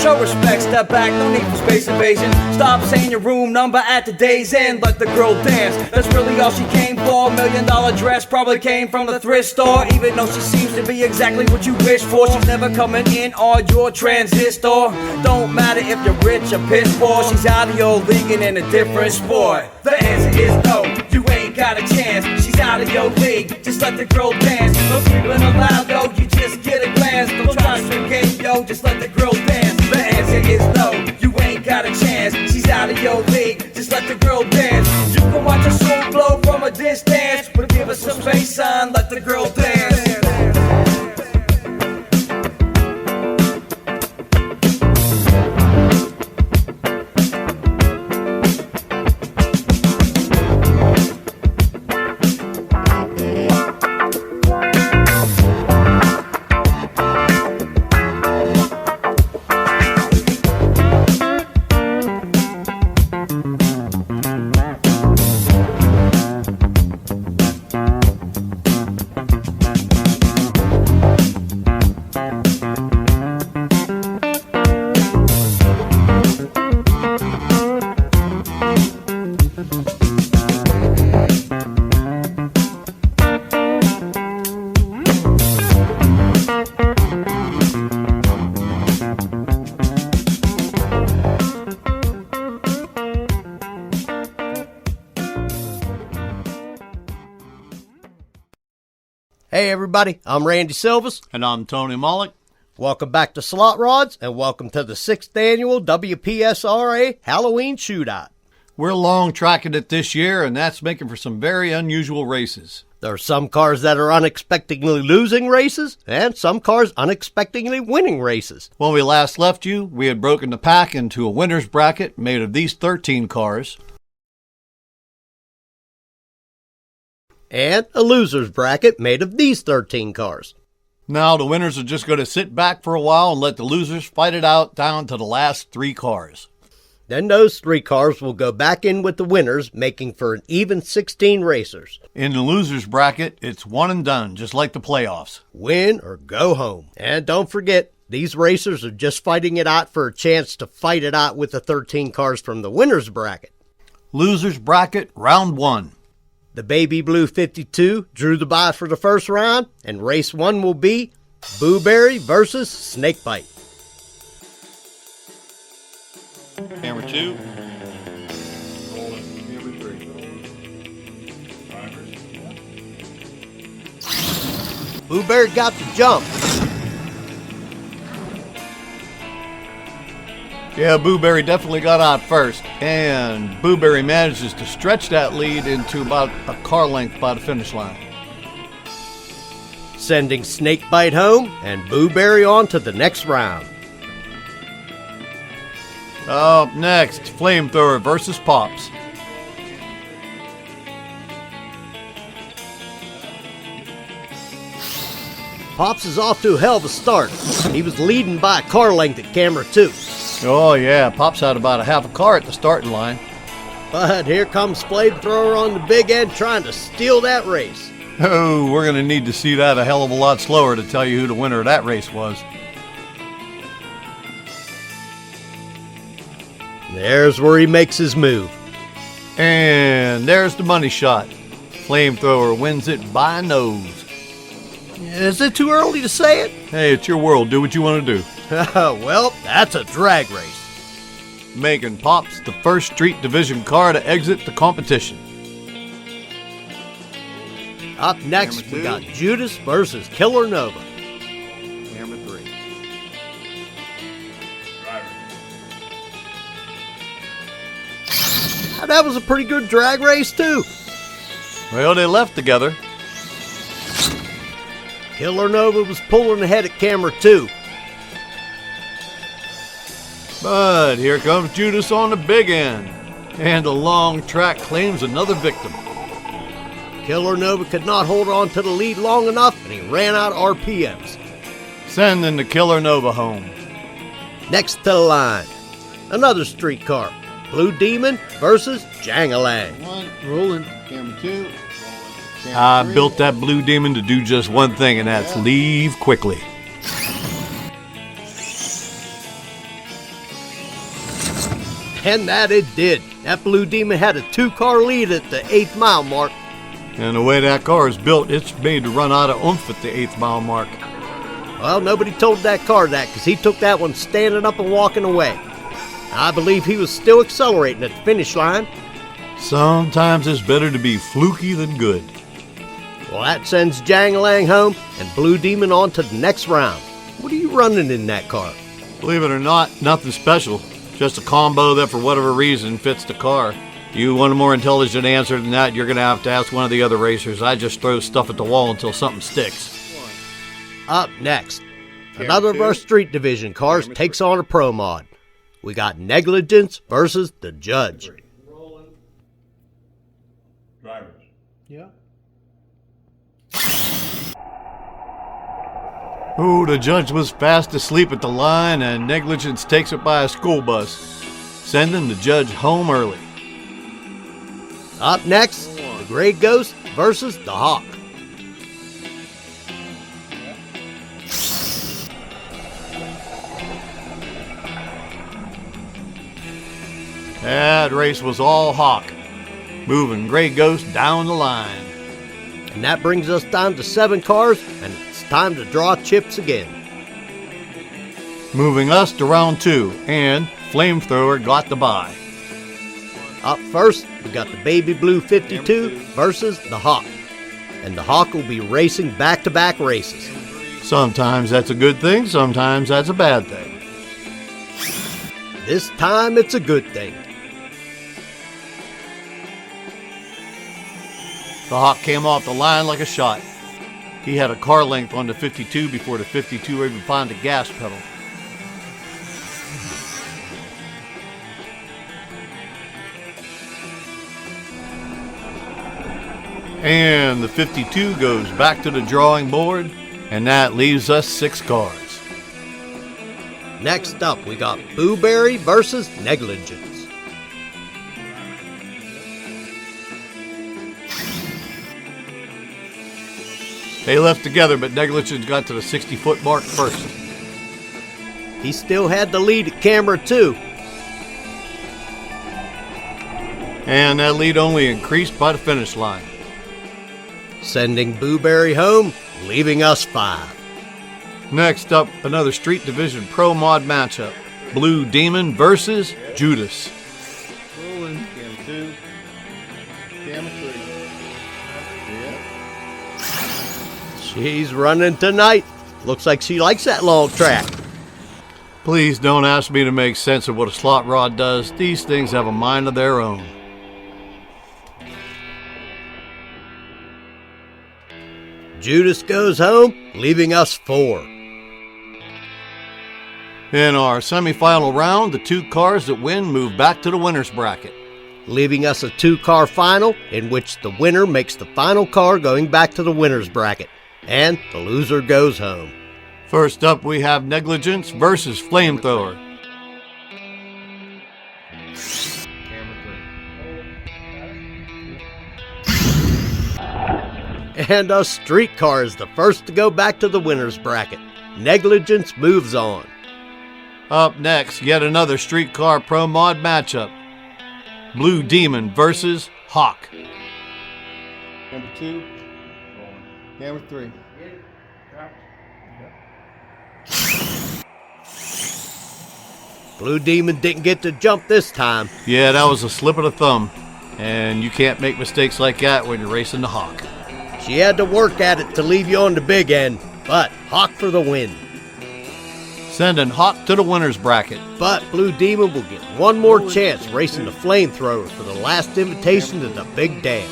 Show respect, step back, no need for space invasion. Stop saying your room number at the day's end. Let the girl dance, that's really all she came for. $1 million dress probably came from the thrift store. Even though she seems to be exactly what you wish for, she's never coming in on your transistor. Don't matter if you're rich or piss poor, she's out of your league and in a different sport. The answer is no, you ain't got a chance. She's out of your league, just let the girl dance. No sleeping allowed, yo, you just get a glance. Don't try to swim game, yo, just let the girl dance. The answer is no, you ain't got a chance. She's out of your league, just let the girl dance. You can watch her soul blow from a distance, but give her some bass sign, let the girl dance. Hey everybody, I'm Randy Silvas. And I'm Tony Mollick. Welcome back to Slotrods, and welcome to the 6th annual WPSRA Halloween Shootout. We're long tracking it this year, and that's making for some very unusual races. There are some cars that are unexpectedly losing races, and some cars unexpectedly winning races. When we last left you, we had broken the pack into a winner's bracket made of these 13 cars. And a loser's bracket made of these 13 cars. Now the winners are just going to sit back for a while and let the losers fight it out down to the last 3 cars. Then those 3 cars will go back in with the winners, making for an even 16 racers. In the losers bracket, it's one and done, just like the playoffs. Win or go home. And don't forget, these racers are just fighting it out for a chance to fight it out with the 13 cars from the winners bracket. Losers bracket, round 1. The Baby Blue 52 drew the bye for the first round, and race 1 will be Booberry versus Snakebite. Camera 2. Rolling. Camera 3. Drivers. Booberry got the jump. Yeah, Booberry definitely got out first, and Booberry manages to stretch that lead into about a car length by the finish line. Sending Snakebite home and Booberry on to the next round. Up next, Flamethrower versus Pops. Pops is off to a hell of a start. He was leading by a car length at camera 2. Oh yeah, Pops had about a half a car at the starting line. But here comes Flamethrower on the big end trying to steal that race. Oh, we're going to need to see that a hell of a lot slower to tell you who the winner of that race was. There's where he makes his move. And there's the money shot. Flamethrower wins it by a nose. Is it too early to say it? Hey, it's your world. Do what you want to do. Well, that's a drag race. Making Pops the first Street Division car to exit the competition. Up next, we got Judas versus Killer Nova. Camera 3. Drivers. That was a pretty good drag race, too. Well, they left together. Killer Nova was pulling ahead at camera 2. But here comes Judas on the big end. And the long track claims another victim. Killer Nova could not hold on to the lead long enough, and he ran out RPMs. Sending the Killer Nova home. Next to the line, another street car. Blue Demon versus Jangalang. 1. Rolling. Camera 2. Rolling. I built that Blue Demon to do just one thing, and that's leave quickly. And that it did. That Blue Demon had a 2-car lead at the 8th mile mark. And the way that car is built, it's made to run out of oomph at the 8th mile mark. Well, nobody told that car that because he took that one standing up and walking away. I believe he was still accelerating at the finish line. Sometimes it's better to be fluky than good. Well, that sends Jangalang home and Blue Demon on to the next round. What are you running in that car? Believe it or not, nothing special. Just a combo that for whatever reason fits the car. You want a more intelligent answer than that, you're going to have to ask one of the other racers. I just throw stuff at the wall until something sticks. Up next, another of our street division cars takes on a pro mod. We got Negligence versus the Judge. Drivers. Yeah. Ooh, the Judge was fast asleep at the line, and Negligence takes it by a school bus, sending the Judge home early. Up next, the Gray Ghost versus the Hawk. That race was all Hawk, moving Gray Ghost down the line. And that brings us down to 7 cars, and it's time to draw chips again. Moving us to round 2, and Flamethrower got the bye. Up first, we got the Baby Blue 52 versus the Hawk. And the Hawk will be racing back-to-back races. Sometimes that's a good thing, sometimes that's a bad thing. This time, it's a good thing. The Hawk came off the line like a shot. He had a car length on the 52 before the 52 even found the gas pedal. And the 52 goes back to the drawing board, and that leaves us 6 cars. Next up, we got Booberry versus Negligence. They left together, but Negligence got to the 60-foot mark first. He still had the lead at camera 2. And that lead only increased by the finish line. Sending Booberry home, leaving us 5. Next up, another Street Division Pro Mod matchup. Blue Demon versus Judas. Rolling. Camera 2. Camera 3. Yeah. She's running tonight. Looks like she likes that long track. Please don't ask me to make sense of what a slot rod does. These things have a mind of their own. Judas goes home, leaving us 4. In our semifinal round, the 2 cars that win move back to the winner's bracket. Leaving us a 2-car final in which the winner makes the final car going back to the winner's bracket. And the loser goes home. First up, we have Negligence versus Flamethrower. And a street car is the first to go back to the winner's bracket. Negligence moves on. Up next, yet another streetcar pro mod matchup. Blue Demon versus Hawk. Camera 2. Camera 3. Blue Demon didn't get to jump this time. Yeah, that was a slip of the thumb. And you can't make mistakes like that when you're racing the Hawk. She had to work at it to leave you on the big end, but Hawk for the win. Sending Hawk to the winner's bracket. But Blue Demon will get one more chance racing the Flamethrower for the last invitation to the big dance.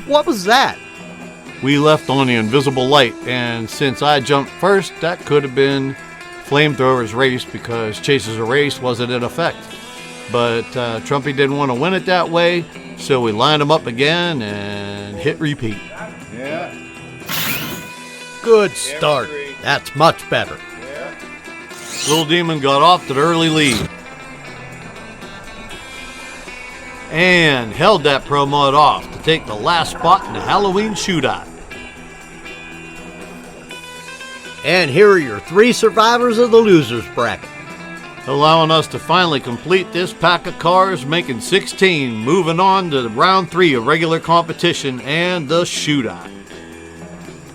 What was that? We left on the invisible light, and since I jumped first, that could have been Flamethrower's race because Chase's race wasn't in effect. But Trumpy didn't want to win it that way, so we lined him up again and hit repeat. Yeah. Good start. That's much better. Little Demon got off to the early lead. And held that pro mod off to take the last spot in the Halloween Shootout. And here are your 3 survivors of the losers bracket. Allowing us to finally complete this pack of cars, making 16, moving on to round 3 of regular competition and the shootout.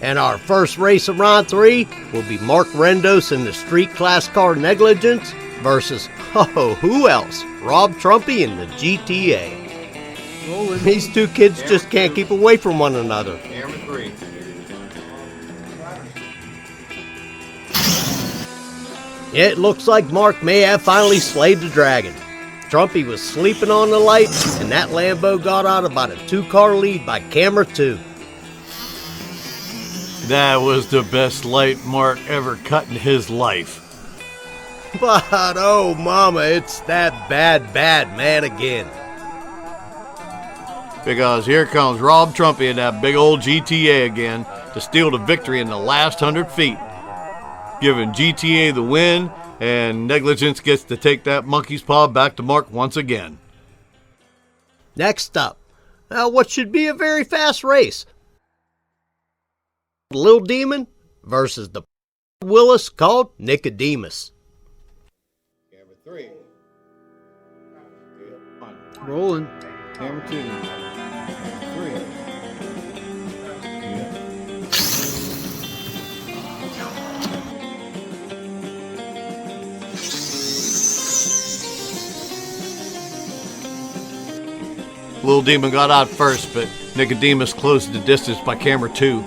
And our first race of round 3 will be Mark Rendos in the street class car negligence versus, who else? Rob Trumpy in the GTA. Rolling. These 2 kids just can't keep away from one another. Camera 3. It looks like Mark may have finally slayed the dragon. Trumpy was sleeping on the light, and that Lambo got out about a 2-car lead by camera 2. That was the best light Mark ever cut in his life. But oh mama, it's that bad man again. Because here comes Rob Trumpy in that big old GTA again to steal the victory in the last 100 feet. Giving GTA the win, and negligence gets to take that monkey's paw back to Mark once again. Next up, what should be a very fast race. Lil Demon versus the Willis called Nicodemus. Camera 3. Rolling. Camera 2. 3. Little Demon got out first, but Nicodemus closed the distance by camera 2.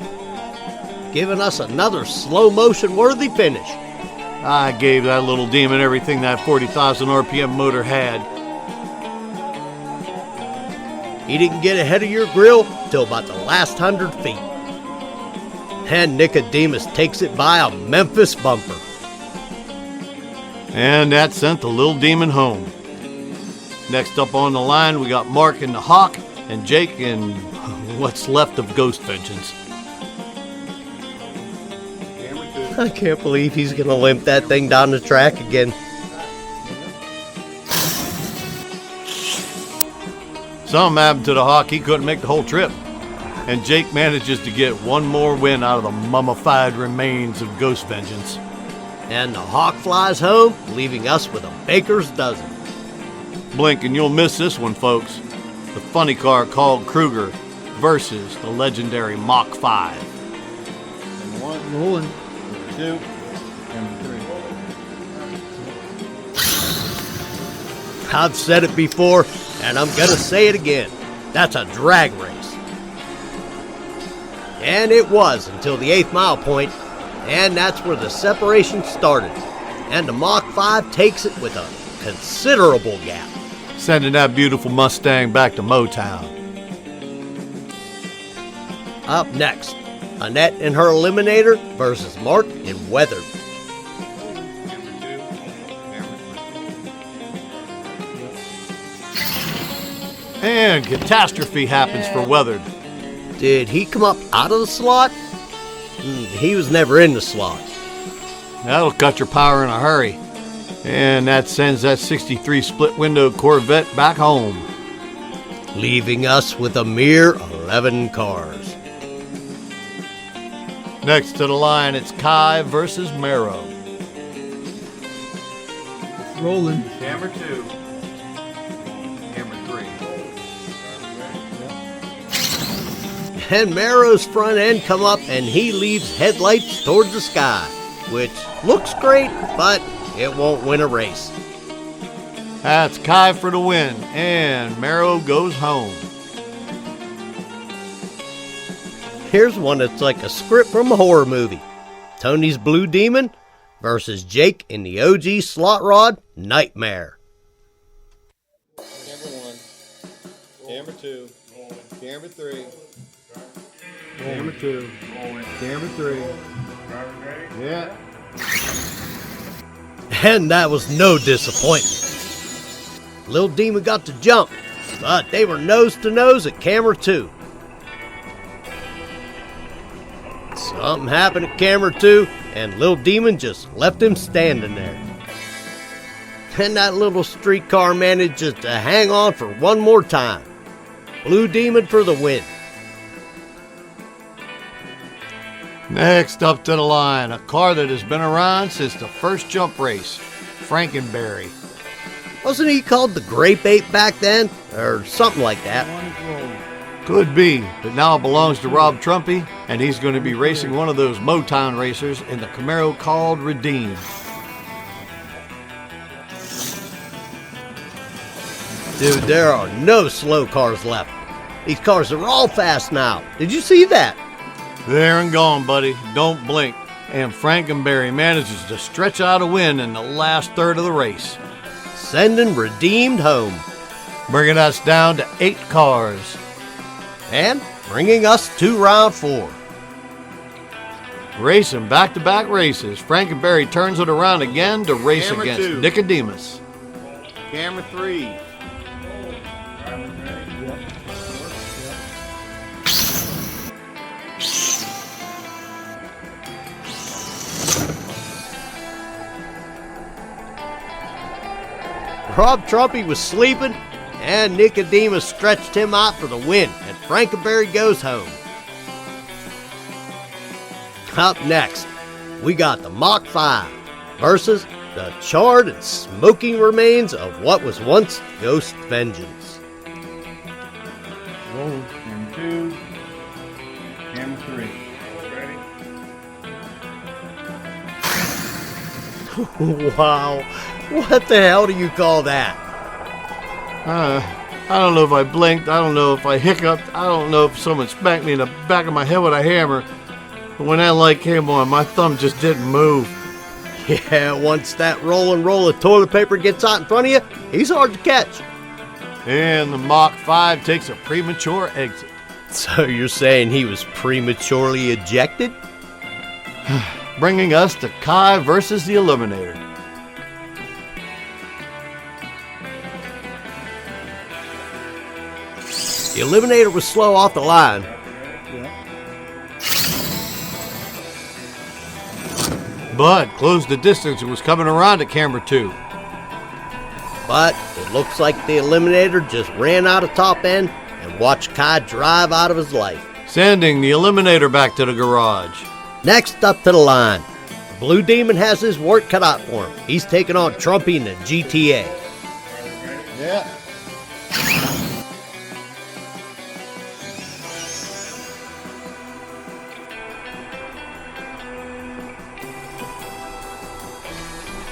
Giving us another slow motion worthy finish. I gave that little demon everything that 40,000 RPM motor had. He didn't get ahead of your grill till about the last 100 feet. And Nicodemus takes it by a Memphis bumper. And that sent the little demon home. Next up on the line, we got Mark in the Hawk and Jake in what's left of Ghost Vengeance. Camera 2. I can't believe he's going to limp that thing down the track again. Something happened to the Hawk, he couldn't make the whole trip. And Jake manages to get one more win out of the mummified remains of Ghost Vengeance. And the Hawk flies home, leaving us with a baker's dozen. Blink and you'll miss this one, folks. The funny car called Kruger versus the legendary Mach 5. Camera 1. Rolling. Camera 2. Camera 3. I've said it before, and I'm going to say it again. That's a drag race. And it was until the 8th mile point, and that's where the separation started. And the Mach 5 takes it with a considerable gap. Sending that beautiful Mustang back to Motown. Up next, Annette and her Eliminator versus Mark in Weathered. Camera 2. Camera 3. And catastrophe happens for Weathered. Did he come up out of the slot? He was never in the slot. That'll cut your power in a hurry. And that sends that 63 split window Corvette back home. Leaving us with a mere 11 cars. Next to the line, it's Kai versus Marrow. Rolling. Camera 2. Camera 3. And Marrow's front end come up and he leaves headlights towards the sky, which looks great, but it won't win a race. That's Kai for the win, and Marrow goes home. Here's one that's like a script from a horror movie. Tony's Blue Demon versus Jake in the OG Slotrod Nightmare. Camera 1. Camera 2. Camera 3. Camera 2. Camera 3. Yeah. And that was no disappointment. Lil Demon got to jump, but they were nose to nose at camera 2. Something happened at camera 2, and Lil Demon just left him standing there. And that little streetcar manages to hang on for one more time. Blue Demon for the win. Next up to the line, a car that has been around since the first jump race, Frankenberry. Wasn't he called the Grape Ape back then? Or something like that. Could be, but now it belongs to Rob Trumpy, and he's going to be racing one of those Motown racers in the Camaro called Redeem. Dude, there are no slow cars left. These cars are all fast now. Did you see that? There and gone, buddy. Don't blink. And Frankenberry manages to stretch out a win in the last third of the race, Sending Redeemed home. bringing us down to 8 cars. And bringing us to round 4. Racing back-to-back races, Frankenberry turns it around again to race Camera against 2. Nicodemus. Camera 3. Rob Trumpy was sleeping, and Nicodemus stretched him out for the win, and Frankenberry goes home. Up next, we got the Mach 5 versus the charred and smoking remains of what was once Ghost Vengeance. Roll. Camera 2. Camera 3. Wow, what the hell do you call that? I don't know if I blinked, I don't know if I hiccuped, I don't know if someone spanked me in the back of my head with a hammer. But when that light came on, my thumb just didn't move. Yeah, once that rolling roll of toilet paper gets out in front of you, he's hard to catch. And the Mach 5 takes a premature exit. So you're saying he was prematurely ejected? Bringing us to Kai versus the Eliminator. The Eliminator was slow off the line. But closed the distance and was coming around to camera 2. But it looks like the Eliminator just ran out of top end and watched Kai drive out of his life. Sending the Eliminator back to the garage. Next up to the line, the Blue Demon has his work cut out for him. He's taking on Trumpy in the GTA. Yeah.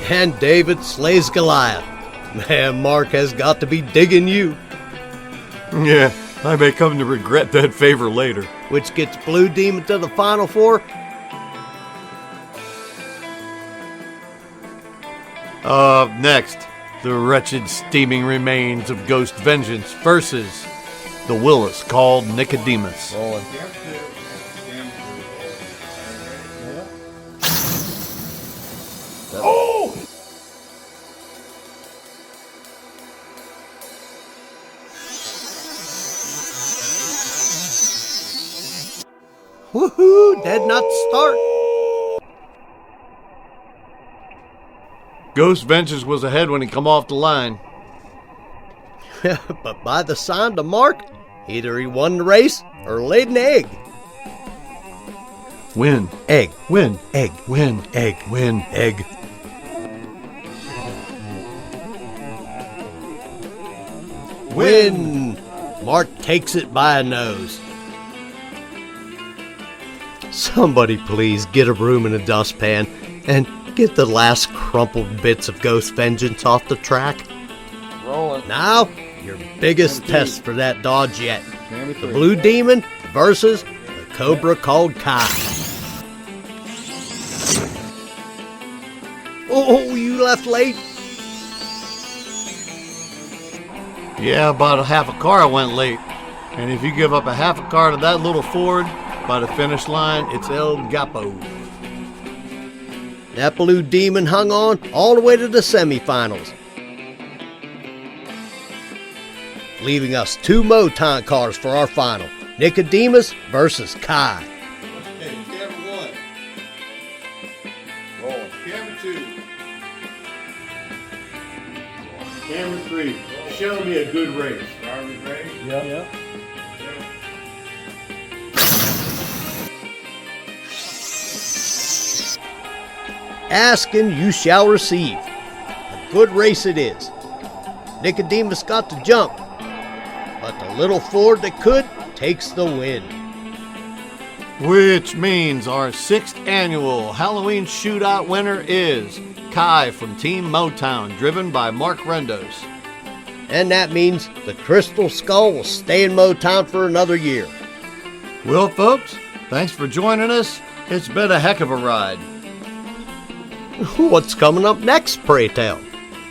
And David slays Goliath. Man, Mark has got to be digging you. Yeah, I may come to regret that favor later. Which gets Blue Demon to the Final Four. Next, the wretched steaming remains of Ghost Vengeance versus the Willis called Nicodemus. Rolling. Camera 2. Camera 3. Oh! Woohoo! Dead not start. Ghost Vengeance was ahead when he come off the line. But by the sign to Mark, either he won the race or laid an egg. Win, Egg, win, egg, win, egg, win. egg. Win! Mark takes it by a nose. Somebody please get a broom and a dustpan and get the last crumpled bits of Ghost Vengeance off the track. Rolling. Now, your biggest test for that Dodge yet. Camera 3. The Blue Demon versus the Cobra called Kai. Oh, you left late? Yeah, about a half a car I went late. And if you give up a half a car to that little Ford, by the finish line, it's El Gapo. That Blue Demon hung on all the way to the semifinals, leaving us 2 Motown cars for our final. Nicodemus versus Kai. Okay, camera 1. Rolling. Camera 2. Camera 3. Show me a good race. Are we ready? Yep. Ask and you shall receive. A good race it is. Nicodemus got the jump, but the little Ford that could takes the win. Which means our 6th annual Halloween Shootout winner is Kai from Team Motown, driven by Mark Rendos. And that means the Crystal Skull will stay in Motown for another year. Well, folks, thanks for joining us. It's been a heck of a ride. What's coming up next, pray tell?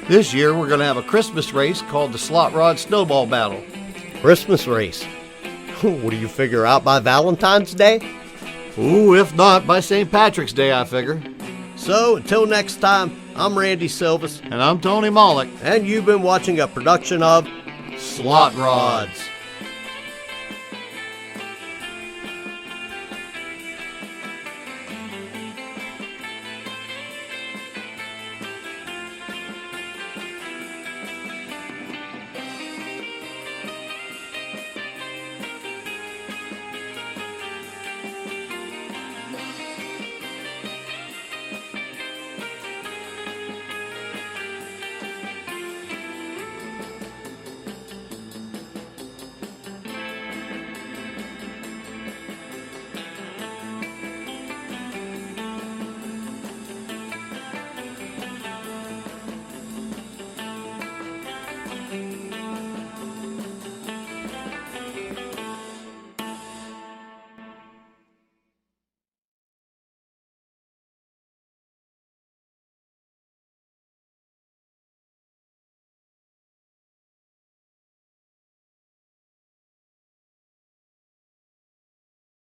This year, we're going to have a Christmas race called the Slotrods Snowball Battle. Christmas race. What do you figure out by Valentine's Day? Ooh, if not, by St. Patrick's Day, I figure. So, until next time, I'm Randy Silvis. And I'm Tony Mollick. And you've been watching a production of Slotrods.